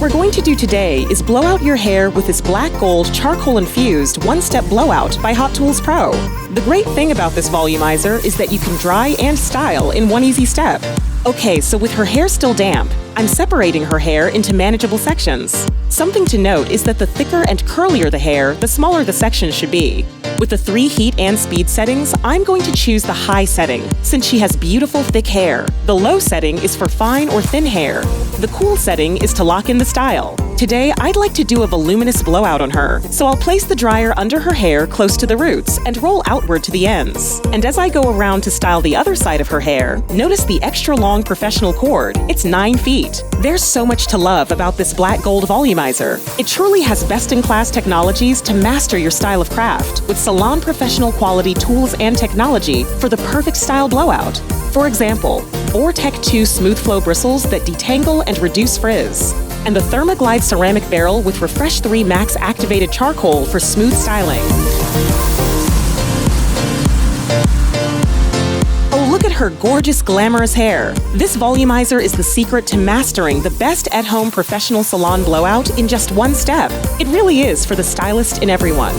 we're going to do today is blow out your hair with this black gold charcoal infused one-step blowout by Hot Tools Pro. The great thing about this volumizer is that you can dry and style in one easy step. Okay, so with her hair still damp, I'm separating her hair into manageable sections. Something to note is that the thicker and curlier the hair, the smaller the section should be. With the 3 heat and speed settings, I'm going to choose the high setting, since she has beautiful thick hair. The low setting is for fine or thin hair. The cool setting is to lock in the style. Today, I'd like to do a voluminous blowout on her, so I'll place the dryer under her hair close to the roots and roll outward to the ends. And as I go around to style the other side of her hair, notice the extra long professional cord. It's 9 feet. There's so much to love about this black gold volumizer. It truly has best-in-class technologies to master your style of craft, with salon professional quality tools and technology for the perfect style blowout. For example, Tech 2 smooth flow bristles that detangle and reduce frizz, and the Thermoglide ceramic barrel with Refresh 3 Max activated charcoal for smooth styling. Oh, look at her gorgeous, glamorous hair. This volumizer is the secret to mastering the best at-home professional salon blowout in just one step. It really is for the stylist in everyone.